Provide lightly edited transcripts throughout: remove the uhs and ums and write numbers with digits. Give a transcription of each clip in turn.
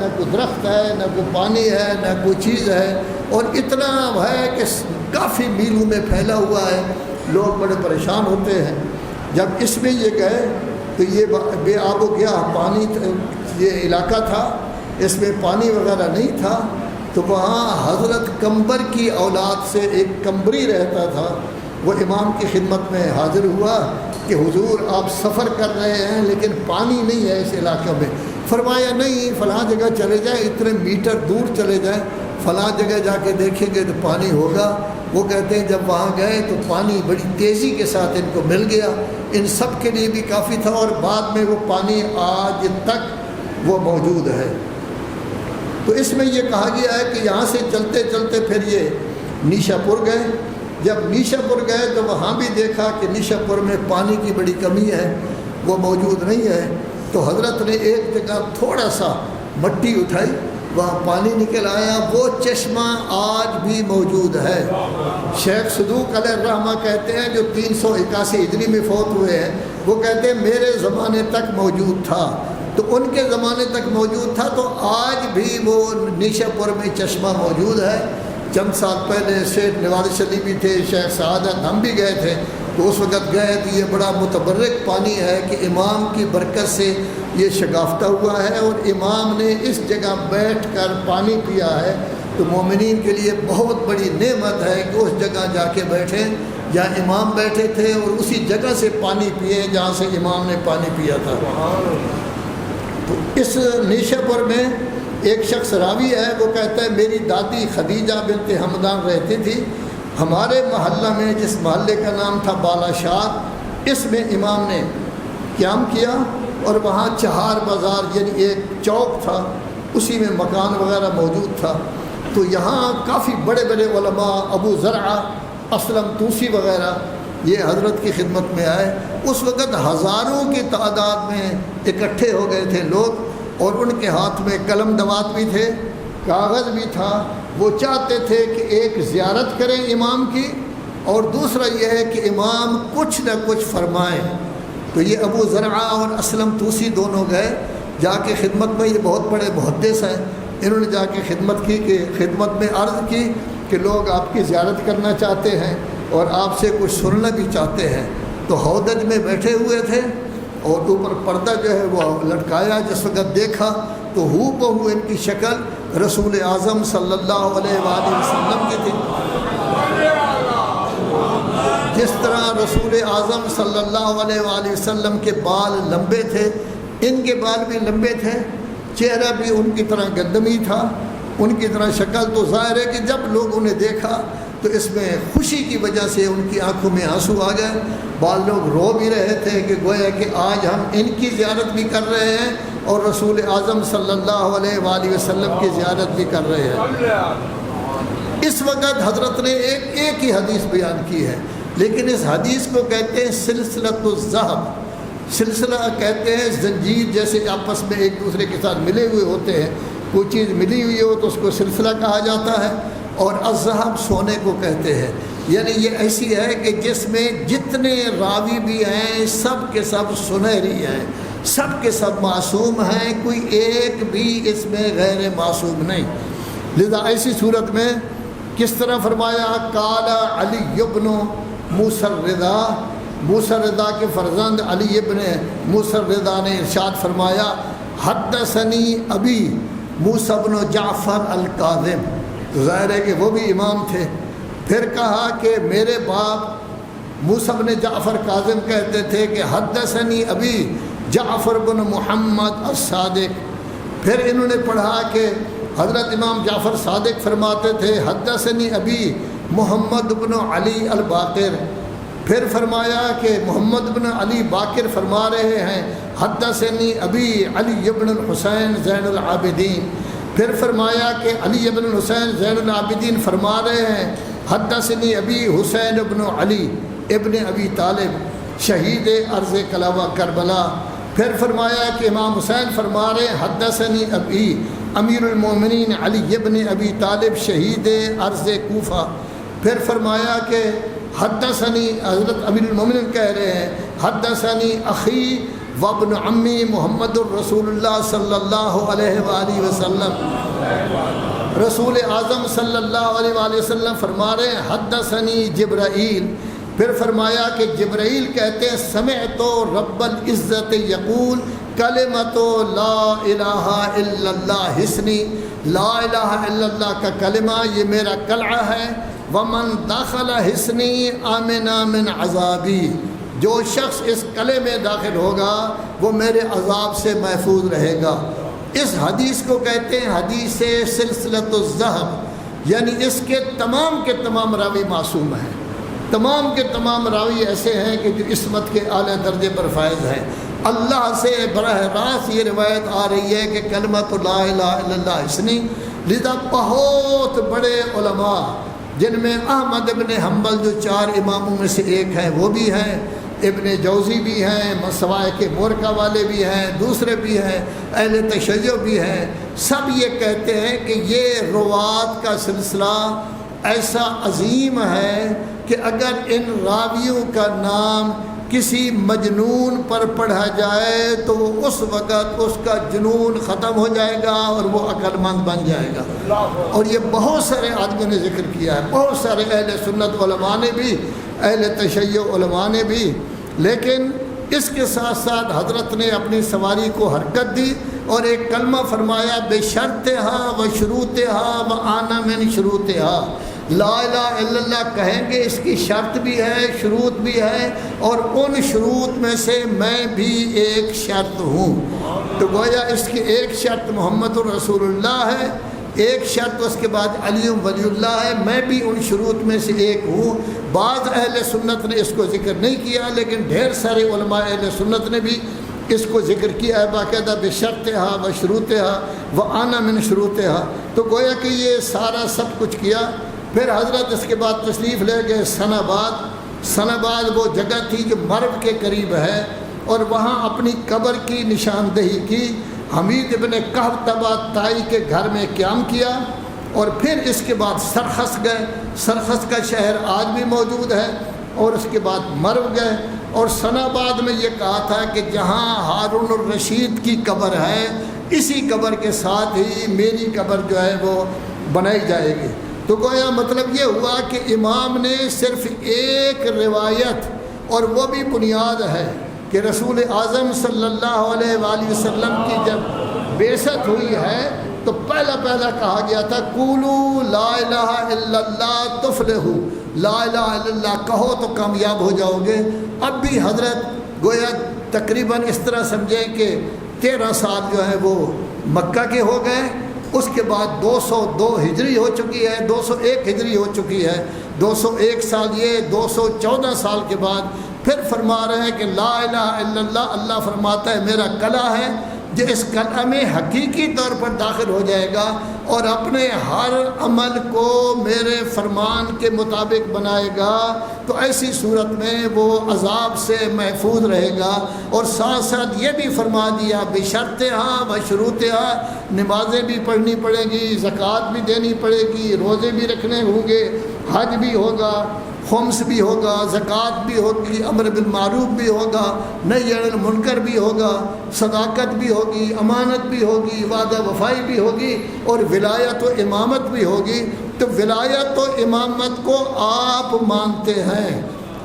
نہ کوئی درخت ہے، نہ کوئی پانی ہے، نہ کوئی چیز ہے، اور اتنا ہے کہ کافی میلوں میں پھیلا ہوا ہے، لوگ بڑے پریشان ہوتے ہیں۔ جب اس میں یہ گئے تو یہ بے آب و گیا پانی، یہ علاقہ تھا، اس میں پانی وغیرہ نہیں تھا، تو وہاں حضرت کمبر کی اولاد سے ایک کمبری رہتا تھا، وہ امام کی خدمت میں حاضر ہوا کہ حضور آپ سفر کر رہے ہیں لیکن پانی نہیں ہے اس علاقے میں۔ فرمایا نہیں، فلاں جگہ چلے جائیں، اتنے میٹر دور چلے جائیں، فلاں جگہ جا کے دیکھیں گے تو پانی ہوگا۔ وہ کہتے ہیں جب وہاں گئے تو پانی بڑی تیزی کے ساتھ ان کو مل گیا، ان سب کے لیے بھی کافی تھا، اور بعد میں وہ پانی آج تک وہ موجود ہے۔ تو اس میں یہ کہا گیا ہے کہ یہاں سے چلتے چلتے پھر یہ نیشا پور گئے۔ جب نیشا پور گئے تو وہاں بھی دیکھا کہ نیشا پور میں پانی کی بڑی کمی ہے، وہ موجود نہیں ہے، تو حضرت نے ایک جگہ تھوڑا سا مٹی اٹھائی، وہاں پانی نکل آیا، وہ چشمہ آج بھی موجود ہے۔ شیخ صدوق علیہ الرحمہ کہتے ہیں، جو 381 ہجری میں فوت ہوئے ہیں، وہ کہتے ہیں میرے زمانے تک موجود تھا، تو ان کے زمانے تک موجود تھا، تو آج بھی وہ نیشا پور میں چشمہ موجود ہے۔ چند سال پہلے شیخ نواز شریف بھی تھے، شیخ سعادت، ہم بھی گئے تھے، تو اس وقت گئے تو یہ بڑا متبرک پانی ہے کہ امام کی برکت سے یہ شگافتہ ہوا ہے، اور امام نے اس جگہ بیٹھ کر پانی پیا ہے، تو مومنین کے لیے بہت بڑی نعمت ہے کہ اس جگہ جا کے بیٹھیں جہاں امام بیٹھے تھے، اور اسی جگہ سے پانی پیے جہاں سے امام نے پانی پیا تھا۔ تو اس نیشا پور میں ایک شخص راوی ہے، وہ کہتا ہے میری دادی خدیجہ بنت حمدان رہتی تھی ہمارے محلہ میں، جس محلے کا نام تھا بالا شاد، اس میں امام نے قیام کیا، اور وہاں چہار بازار یعنی ایک چوک تھا، اسی میں مکان وغیرہ موجود تھا، تو یہاں کافی بڑے بڑے علماء، ابو زرعہ، اسلم توسی وغیرہ یہ حضرت کی خدمت میں آئے۔ اس وقت ہزاروں کی تعداد میں اکٹھے ہو گئے تھے لوگ، اور ان کے ہاتھ میں قلم دوات بھی تھے، کاغذ بھی تھا، وہ چاہتے تھے کہ ایک زیارت کریں امام کی، اور دوسرا یہ ہے کہ امام کچھ نہ کچھ فرمائیں۔ تو یہ ابو زرعہ اور اسلم توسی دونوں گئے، جا کے خدمت میں، یہ بہت بڑے محدث ہیں، انہوں نے جا کے خدمت کی، کہ خدمت میں عرض کی کہ لوگ آپ کی زیارت کرنا چاہتے ہیں اور آپ سے کچھ سننا بھی چاہتے ہیں۔ تو ہودج میں بیٹھے ہوئے تھے، اور اوپر پردہ جو ہے وہ لٹکایا، جس وقت دیکھا تو ہو بہو ان کی شکل رسول اعظم صلی اللہ علیہ وآلہ وسلم کی تھی۔ جس طرح رسول اعظم صلی اللہ علیہ وآلہ وسلم کے بال لمبے تھے، ان کے بال بھی لمبے تھے، چہرہ بھی ان کی طرح گندمی تھا، ان کی طرح شکل۔ تو ظاہر ہے کہ جب لوگوں نے دیکھا تو اس میں خوشی کی وجہ سے ان کی آنکھوں میں آنسو آ گئے، بعض لوگ رو بھی رہے تھے کہ گویا کہ آج ہم ان کی زیارت بھی کر رہے ہیں اور رسول اعظم صلی اللہ علیہ وآلہ وسلم کی زیارت بھی کر رہے ہیں۔ اس وقت حضرت نے ایک ہی حدیث بیان کی ہے، لیکن اس حدیث کو کہتے ہیں سلسلۃ الذہب۔ سلسلہ کہتے ہیں زنجیر، جیسے آپس میں ایک دوسرے کے ساتھ ملے ہوئے ہوتے ہیں، کوئی چیز ملی ہوئی ہو تو اس کو سلسلہ کہا جاتا ہے، اور الذہب سونے کو کہتے ہیں۔ یعنی یہ ایسی ہے کہ جس میں جتنے راوی بھی ہیں سب کے سب سنہری ہیں، سب کے سب معصوم ہیں، کوئی ایک بھی اس میں غیر معصوم نہیں۔ لذا ایسی صورت میں کس طرح فرمایا، قال علی ابن موسیٰ الرضا، موسیٰ الرضا کے فرزند علی ابن موسیٰ الرضا نے ارشاد فرمایا، حدثنی ابی موسیٰ بن جعفر الکاظم۔ تو ظاہر ہے کہ وہ بھی امام تھے۔ پھر کہا کہ میرے باپ موسیٰ بن جعفر کاظم کہتے تھے کہ حدثنی ابی جعفر بن محمد الصادق۔ پھر انہوں نے پڑھا کہ حضرت امام جعفر صادق فرماتے تھے حدثنی ابی محمد بن علی الباقر۔ پھر فرمایا کہ محمد بن علی باقر فرما رہے ہیں حدثنی ابی علی بن الحسین زین العابدین۔ پھر فرمایا کہ علی بن الحسین زین العابدین فرما رہے ہیں حدثنی ابی حسین بن علی ابن ابی طالب شہید ارض کلاوہ کربلا۔ پھر فرمایا کہ امام حسین فرما رہے ہیں حدثنی ابی امیر المومنین علی ابن ابی طالب شہید ارض کوفہ۔ پھر فرمایا کہ حدثنی حضرت امیر المومنین کہہ رہے ہیں حدثنی اخی وابن عمی محمد الرسول اللہ صلی اللہ علیہ وآلہ وسلم۔ رسول اعظم صلی اللہ علیہ وآلہ وسلم فرما رہے ہیں حدثنی جبرائیل، پھر فرمایا کہ جبرائیل کہتے ہیں سمعت رب العزت یقول کلمۃ لا الہ الا اللہ حسنی، لا الہ الا اللہ کا کلمہ یہ میرا قلعہ ہے، ومن دخل حسنی آمن من عذابی، جو شخص اس قلعے میں داخل ہوگا وہ میرے عذاب سے محفوظ رہے گا۔ اس حدیث کو کہتے ہیں حدیث سلسلۃ الذہب، یعنی اس کے تمام راوی معصوم ہیں، تمام کے تمام راوی ایسے ہیں کہ جو عصمت کے اعلیٰ درجے پر فائز ہیں۔ اللہ سے براہ راست یہ روایت آ رہی ہے کہ کلمۃ لا الہ الا اللہ حسنی، لذا بہت بڑے علماء جن میں احمد ابن حنبل جو 4 اماموں میں سے ایک ہیں وہ بھی ہیں، ابن جوزی بھی ہیں، مسوائق مورکہ والے بھی ہیں، دوسرے بھی ہیں، اہل تشیع بھی ہیں، سب یہ کہتے ہیں کہ یہ روات کا سلسلہ ایسا عظیم ہے کہ اگر ان راویوں کا نام کسی مجنون پر پڑھا جائے تو وہ اس وقت اس کا جنون ختم ہو جائے گا اور وہ عقل مند بن جائے گا۔ اور یہ بہت سارے آدمیوں نے ذکر کیا ہے، بہت سارے اہل سنت علماء نے بھی، اہل تشیع علماء نے بھی، لیکن اس کے ساتھ ساتھ حضرت نے اپنی سواری کو حرکت دی اور ایک کلمہ فرمایا بشرطہا و شروطہا و آنا من شروطہا، لا الہ الا اللہ کہیں گے اس کی شرط بھی ہے، شروط بھی ہے، اور ان شروط میں سے میں بھی ایک شرط ہوں۔ تو گویا اس کی ایک شرط محمد الرسول اللہ ہے، ایک شرط اس کے بعد علی ولی اللہ ہے، میں بھی ان شروط میں سے ایک ہوں۔ بعض اہل سنت نے اس کو ذکر نہیں کیا، لیکن ڈھیر سارے علماء اہل سنت نے بھی اس کو ذکر کیا ہے باقاعدہ بشرطہا و شروطہا و آنا من شروطہا۔ تو گویا کہ یہ سارا سب کچھ کیا۔ پھر حضرت اس کے بعد تشریف لے گئے سن آباد وہ جگہ تھی جو مرو کے قریب ہے، اور وہاں اپنی قبر کی نشاندہی کی۔ حمید ابن کہب تبا تائی کے گھر میں قیام کیا، اور پھر اس کے بعد سرخس گئے، سرخس کا شہر آج بھی موجود ہے، اور اس کے بعد مرو گئے، اور سن آباد میں یہ کہا تھا کہ جہاں ہارون الرشید کی قبر ہے اسی قبر کے ساتھ ہی میری قبر جو ہے وہ بنائی جائے گی۔ تو گویا مطلب یہ ہوا کہ امام نے صرف ایک روایت، اور وہ بھی بنیاد ہے کہ رسول اعظم صلی اللہ علیہ وآلہ وسلم کی جب بعثت ہوئی ہے تو پہلا کہا گیا تھا قولوا لا الہ الا اللہ تفلحوا، لا الہ الا اللہ کہو تو کامیاب ہو جاؤ گے۔ اب بھی حضرت گویا تقریباً اس طرح سمجھیں کہ 13 سال جو ہے وہ مکہ کے ہو گئے، اس کے بعد 202 ہجری ہو چکی ہے، 201 ہجری ہو چکی ہے، 201 سال یہ، 214 سال کے بعد پھر فرما رہے ہیں کہ لا الہ الا اللہ، اللہ فرماتا ہے میرا قلعہ ہے جو اس قلعہ میں حقیقی طور پر داخل ہو جائے گا اور اپنے ہر عمل کو میرے فرمان کے مطابق بنائے گا، تو ایسی صورت میں وہ عذاب سے محفوظ رہے گا۔ اور ساتھ ساتھ یہ بھی فرما دیا بشرطہا و شروطہا، نمازیں بھی پڑھنی پڑے گی، زکوٰۃ بھی دینی پڑے گی، روزے بھی رکھنے ہوں گے، حج بھی ہوگا، خمس بھی ہوگا، زکوٰۃ بھی ہوگی، امر بالمعروف بھی ہوگا، نہی عن المنکر بھی ہوگا، صداقت بھی ہوگی، امانت بھی ہوگی، وعدہ وفائی بھی ہوگی، اور ولایت و امامت بھی ہوگی۔ تو ولایت و امامت کو آپ مانتے ہیں،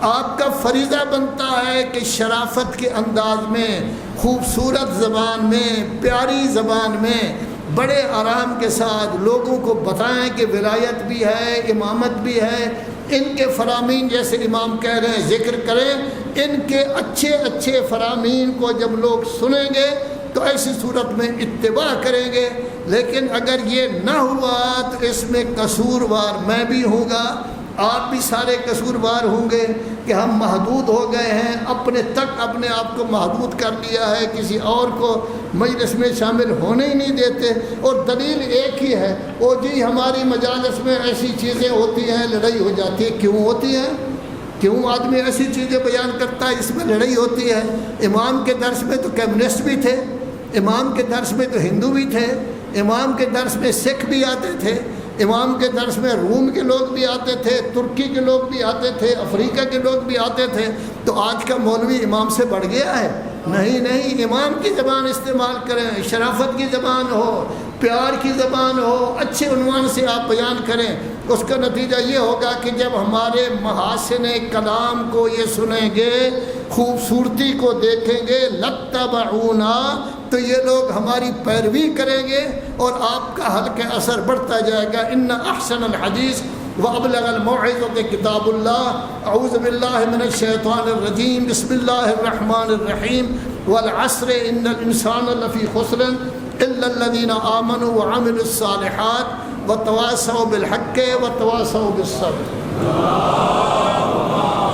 آپ کا فریضہ بنتا ہے کہ شرافت کے انداز میں، خوبصورت زبان میں، پیاری زبان میں، بڑے آرام کے ساتھ لوگوں کو بتائیں کہ ولایت بھی ہے، امامت بھی ہے، ان کے فرامین جیسے امام کہہ رہے ہیں ذکر کریں، ان کے اچھے فرامین کو جب لوگ سنیں گے تو ایسی صورت میں اتباع کریں گے۔ لیکن اگر یہ نہ ہوا تو اس میں قصوروار میں بھی ہوں گا، آپ بھی سارے قصوروار ہوں گے کہ ہم محدود ہو گئے ہیں، اپنے آپ کو محدود کر لیا ہے، کسی اور کو مجلس میں شامل ہونے ہی نہیں دیتے۔ اور دلیل ایک ہی ہے، او جی ہماری مجالس میں ایسی چیزیں ہوتی ہیں لڑائی ہو جاتی ہے۔ کیوں ہوتی ہے؟ کیوں آدمی ایسی چیزیں بیان کرتا ہے اس میں لڑائی ہوتی ہے؟ امام کے درس میں تو کمیونسٹ بھی تھے، امام کے درس میں تو ہندو بھی تھے، امام کے درس میں سکھ بھی آتے تھے، امام کے درس میں روم کے لوگ بھی آتے تھے، ترکی کے لوگ بھی آتے تھے، افریقہ کے لوگ بھی آتے تھے۔ تو آج کا مولوی امام سے بڑھ گیا ہے؟ نہیں نہیں، امام کی زبان استعمال کریں، شرافت کی زبان ہو، پیار کی زبان ہو، اچھے عنوان سے آپ بیان کریں۔ اس کا نتیجہ یہ ہوگا کہ جب ہمارے محاسن کلام کو یہ سنیں گے، خوبصورتی کو دیکھیں گے، لَتَّبَعُونَا، تو یہ لوگ ہماری پیروی کریں گے اور آپ کا حلقہ اثر بڑھتا جائے گا۔ ان احسن الحدیث وابلغ الموعظۃ کتاب اللہ۔ اعوذ باللہ من الشیطان الرجیم، بسم اللہ الرحمن الرحیم، والعصر ان الانسان لفی خسر الا الذین آمنوا وعملوا الصالحات وتواصوا بالحق وتواصوا بالصبر۔